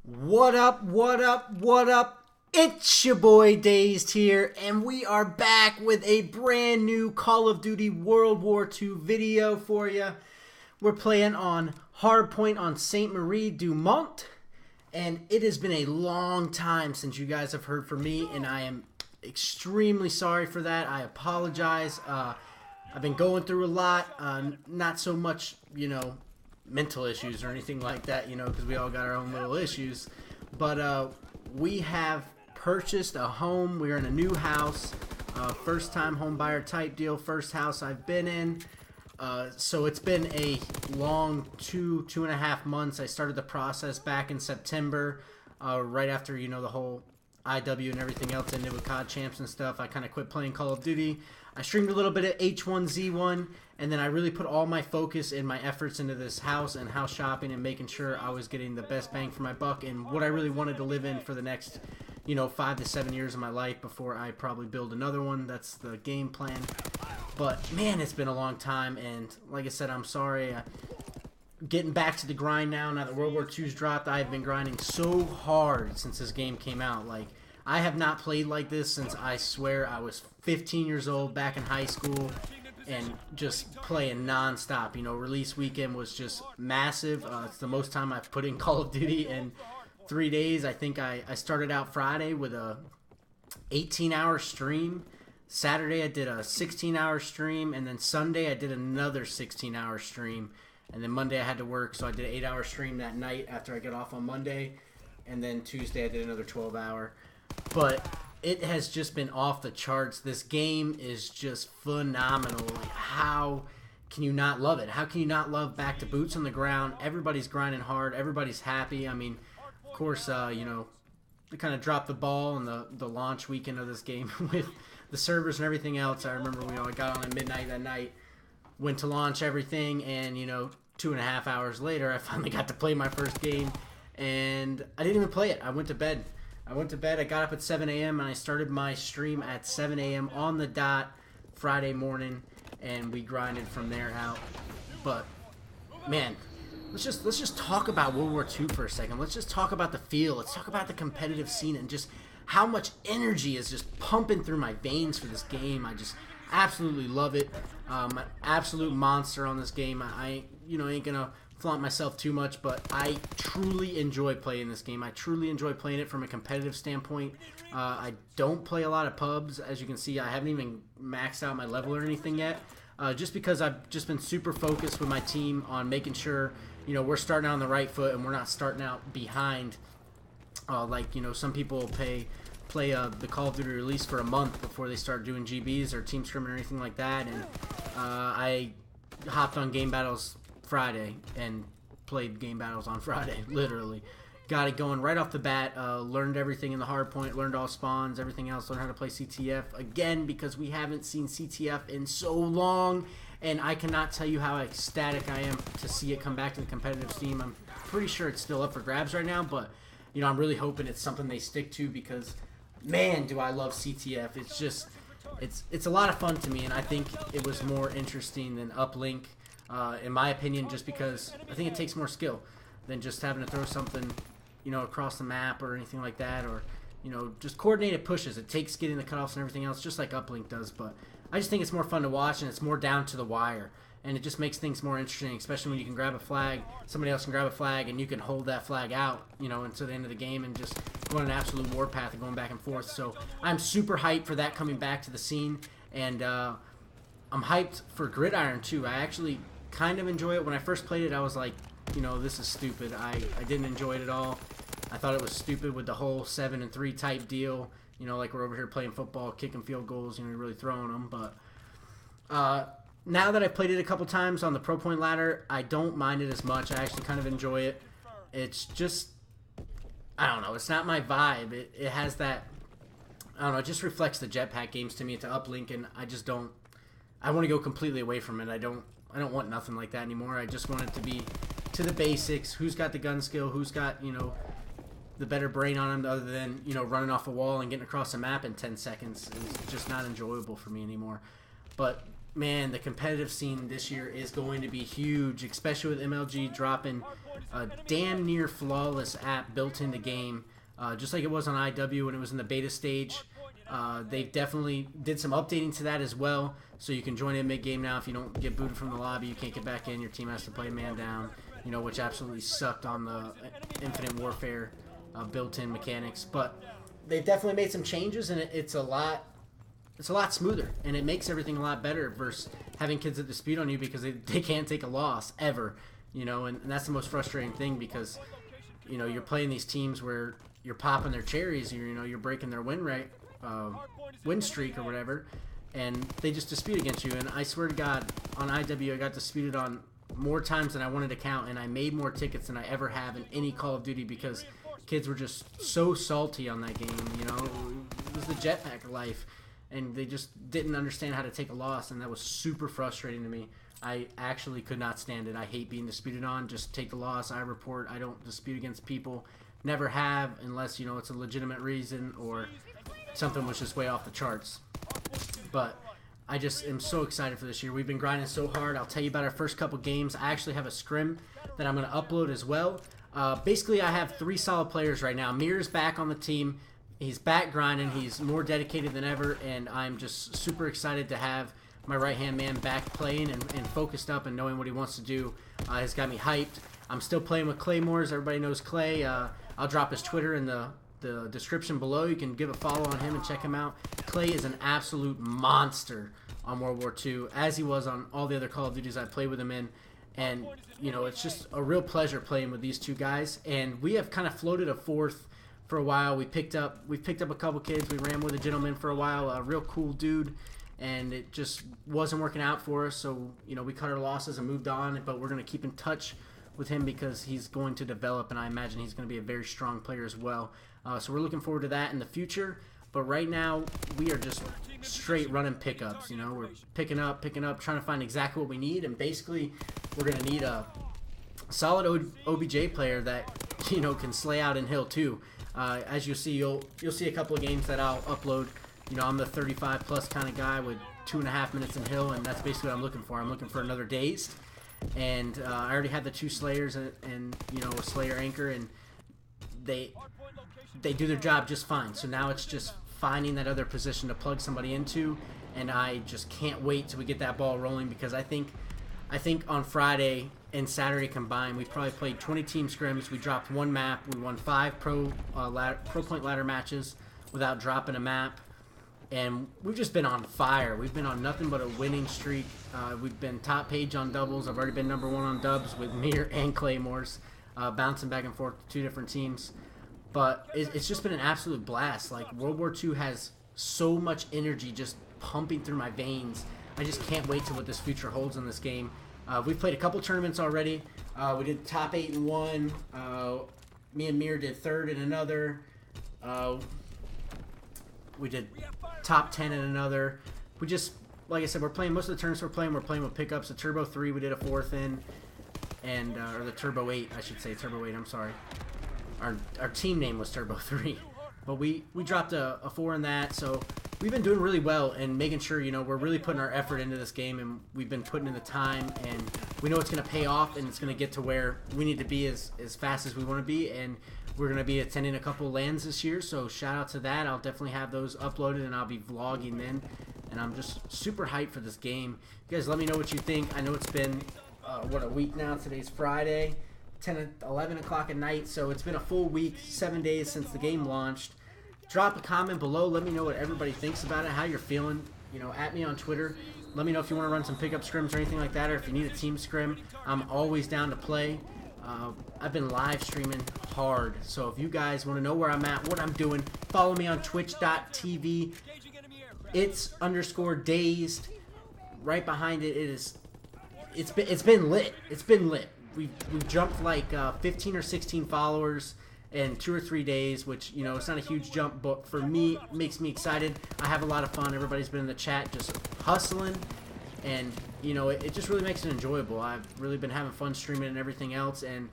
What up, what up, what up? It's your boy Dazed here, and we are back with a brand new Call of Duty World War II video for you. We're playing on Hardpoint on Sainte Marie du Mont, and it has been a long time since you guys have heard from me, and I am extremely sorry for that. I apologize. I've been going through a lot, not so much, mental issues or anything like that, because we all got our own little issues. But we have purchased a home. We're in a new house, first time home buyer type deal, first house I've been in. So it's been a long two and a half months. I started the process back in September, right after, the whole IW and everything else ended with COD Champs and stuff. I kind of quit playing Call of Duty. I streamed a little bit of H1Z1, and then I really put all my focus and my efforts into this house and house shopping and making sure I was getting the best bang for my buck and what I really wanted to live in for the next, 5 to 7 years of my life before I probably build another one. That's the game plan. But, man, it's been a long time, and like I said, I'm sorry. Getting back to the grind now that World War II's dropped. I've been grinding so hard since this game came out. I have not played like this since I swear I was 15 years old back in high school and just playing non-stop. Release weekend was just massive. It's the most time I've put in Call of Duty in 3 days. I think I started out Friday with a 18-hour stream. Saturday I did a 16-hour stream, and then Sunday I did another 16-hour stream. And then Monday I had to work, so I did an 8-hour stream that night after I got off on Monday. And then Tuesday I did another 12-hour. But it has just been off the charts. This game is just phenomenal. How can you not love it? How can you not love back to boots on the ground? Everybody's grinding hard. Everybody's happy. I mean, of course, they kind of dropped the ball in the launch weekend of this game with the servers and everything else. I remember, I got on at midnight that night, went to launch everything, and, 2.5 hours later, I finally got to play my first game, and I didn't even play it. I went to bed. I got up at 7 a.m. and I started my stream at 7 a.m. on the dot Friday morning, and we grinded from there out. But man, let's just talk about World War II for a second. Let's just talk about the feel. Let's talk about the competitive scene and just how much energy is just pumping through my veins for this game. I just absolutely love it. An absolute monster on this game. I ain't gonna flaunt myself too much, but I truly enjoy playing this game. I truly enjoy playing it from a competitive standpoint. I don't play a lot of pubs. As you can see, I haven't even maxed out my level or anything yet, just because I've just been super focused with my team on making sure we're starting out on the right foot and we're not starting out behind. Some people play the Call of Duty release for a month before they start doing GBs or team scrimming or anything like that, and I hopped on game battles Friday and played game battles on Friday. Literally got it going right off the bat. Learned everything in the hard point, learned all spawns, everything else, learned how to play CTF again because we haven't seen CTF in so long, and I cannot tell you how ecstatic I am to see it come back to the competitive scene. I'm pretty sure it's still up for grabs right now, but I'm really hoping it's something they stick to because man, do I love CTF. It's just it's a lot of fun to me, and I think it was more interesting than Uplink, in my opinion, just because I think it takes more skill than just having to throw something, across the map or anything like that, or, just coordinated pushes. It takes getting the cutoffs and everything else, just like Uplink does, but I just think it's more fun to watch, and it's more down to the wire, and it just makes things more interesting, especially when you can grab a flag, somebody else can grab a flag, and you can hold that flag out, until the end of the game and just go on an absolute warpath and going back and forth. So I'm super hyped for that coming back to the scene, and I'm hyped for Gridiron too. I actually kind of enjoy it. When I first played it, I was like, this is stupid. I didn't enjoy it at all. I thought it was stupid with the whole 7-3 type deal. Like we're over here playing football, kicking field goals, really throwing them. But now that I've played it a couple times on the Pro Point ladder, I don't mind it as much. I actually kind of enjoy it. It's just, I don't know, it's not my vibe. It has that, I don't know, it just reflects the jetpack games to me, to Uplink, and I just don't, I want to go completely away from it. I don't want nothing like that anymore. I just want it to be to the basics. Who's got the gun skill? Who's got, the better brain on them other than, running off a wall and getting across a map in 10 seconds? It's just not enjoyable for me anymore. But man, the competitive scene this year is going to be huge, especially with MLG dropping a damn near flawless app built in the game, just like it was on IW when it was in the beta stage. They definitely did some updating to that as well, so you can join in mid-game now. If you don't get booted from the lobby, you can't get back in. Your team has to play man down, which absolutely sucked on the Infinite Warfare built-in mechanics. But they've definitely made some changes, and it's a lot smoother, and it makes everything a lot better versus having kids that dispute on you because they can't take a loss ever, and that's the most frustrating thing because, you're playing these teams where you're popping their cherries, you're breaking their win streak or whatever, and they just dispute against you. And I swear to God, on IW I got disputed on more times than I wanted to count, and I made more tickets than I ever have in any Call of Duty because kids were just so salty on that game. It was the jetpack life, and they just didn't understand how to take a loss, and that was super frustrating to me. I actually could not stand it. I hate being disputed on. Just take the loss. I report. I don't dispute against people. Never have, unless it's a legitimate reason or something was just way off the charts. But I just am so excited for this year. We've been grinding so hard. I'll tell you about our first couple games. I actually have a scrim that I'm going to upload as well. Basically, I have 3 solid players right now. Mir's back on the team. He's back grinding. He's more dedicated than ever, and I'm just super excited to have my right-hand man back playing and focused up and knowing what he wants to do. Has got me hyped. I'm still playing with Claymores. Everybody knows Clay. I'll drop his Twitter in the description below. You can give a follow on him and check him out. Clay is an absolute monster on World War II, as he was on all the other Call of Duties I played with him in. And, it's just a real pleasure playing with these 2 guys. And we have kind of floated a 4th for a while. We picked up a couple kids. We ran with a gentleman for a while, a real cool dude, and it just wasn't working out for us. So, we cut our losses and moved on, but we're going to keep in touch with him because he's going to develop, and I imagine he's going to be a very strong player as well. So we're looking forward to that in the future. But right now, we are just straight running pickups. We're picking up, trying to find exactly what we need. And basically, we're going to need a solid OBJ player that, can slay out in Hill too. As you'll see, you'll see a couple of games that I'll upload. I'm the 35-plus kind of guy with 2.5 minutes in Hill, and that's basically what I'm looking for. I'm looking for another Dazed. And I already had the 2 Slayers and a Slayer anchor, and they do their job just fine. So now it's just finding that other position to plug somebody into, and I just can't wait till we get that ball rolling because I think on Friday and Saturday combined, we probably played 20 team scrims. We dropped 1 map. We won 5 pro point ladder matches without dropping a map, and we've just been on fire. We've been on nothing but a winning streak. We've been top page on doubles. I've already been number 1 on dubs with Mir and Claymores, bouncing back and forth to 2 different teams. But it's just been an absolute blast. Like, World War II has so much energy just pumping through my veins. I just can't wait to what this future holds in this game. We've played a couple tournaments already. We did top 8 in one. Me and Mir did 3rd in another. We did top 10 in another. We just, like I said, we're playing most of the tournaments we're playing with pickups. The Turbo 3 we did a 4th in, and or the Turbo 8, I should say. Turbo 8, I'm sorry. Our team name was Turbo 3, but we dropped a 4 in that. So we've been doing really well and making sure, we're really putting our effort into this game, and we've been putting in the time, and we know it's going to pay off, and it's going to get to where we need to be as fast as we want to be. And we're going to be attending a couple of LANs this year, so shout out to that. I'll definitely have those uploaded, and I'll be vlogging then. And I'm just super hyped for this game. You guys let me know what you think. I know it's been, a week now. Today's Friday. 11 o'clock at night, so it's been a full week, 7 days since the game launched. Drop a comment below. Let me know what everybody thinks about it, how you're feeling. At me on Twitter. Let me know if you want to run some pickup scrims or anything like that, or if you need a team scrim. I'm always down to play. I've been live streaming hard, so if you guys want to know where I'm at, what I'm doing, follow me on twitch.tv. It's_Dazed. Right behind it, it's been lit. It's been lit. We've jumped like 15 or 16 followers in 2 or 3 days, which, it's not a huge jump, but for me, it makes me excited. I have a lot of fun. Everybody's been in the chat just hustling, and, it just really makes it enjoyable. I've really been having fun streaming and everything else, and,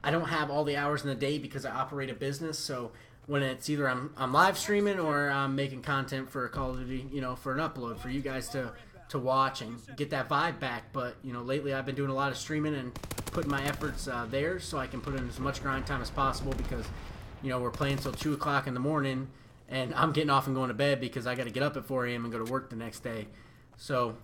I don't have all the hours in the day because I operate a business, so when it's either I'm live streaming or I'm making content for Call of Duty, you know, for an upload for you guys to watch and get that vibe back. But, you know, lately I've been doing a lot of streaming and putting my efforts there so I can put in as much grind time as possible because, you know, we're playing till 2 o'clock in the morning and I'm getting off and going to bed because I got to get up at 4 a.m. and go to work the next day. So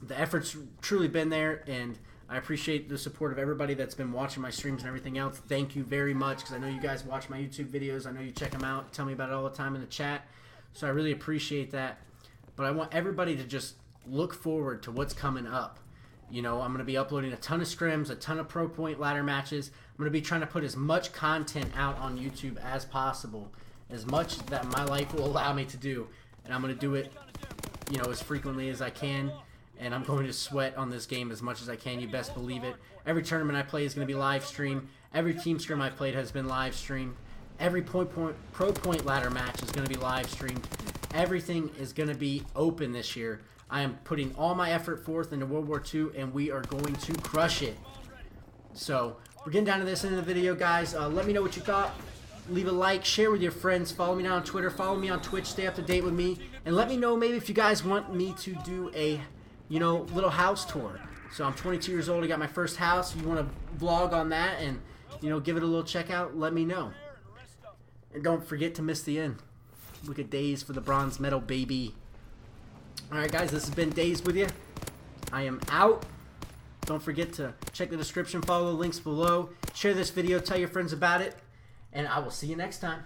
the effort's truly been there, and I appreciate the support of everybody that's been watching my streams and everything else. Thank you very much, because I know you guys watch my YouTube videos. I know you check them out, tell me about it all the time in the chat. So I really appreciate that. But I want everybody to just look forward to what's coming up. You know, I'm going to be uploading a ton of scrims, a ton of pro point ladder matches. I'm going to be trying to put as much content out on YouTube as possible, as much that my life will allow me to do. And I'm going to do it, you know, as frequently as I can. And I'm going to sweat on this game as much as I can. You best believe it. Every tournament I play is going to be live streamed. Every team scrim I played has been live streamed. Every pro point ladder match is going to be live streamed. Everything is going to be open this year. I am putting all my effort forth into World War II, and we are going to crush it. So we're getting down to this end of the video, guys. Let me know what you thought. Leave a like, share with your friends, follow me down on Twitter, follow me on Twitch, stay up to date with me, and let me know maybe if you guys want me to do a, you know, little house tour. So I'm 22 years old, I got my first house. You want to vlog on that and, you know, give it a little check out, let me know. And don't forget to miss the end. Look at Dazed for the bronze medal, baby. Alright guys, this has been Dazed with you. I am out. Don't forget to check the description, follow the links below, share this video, tell your friends about it, and I will see you next time.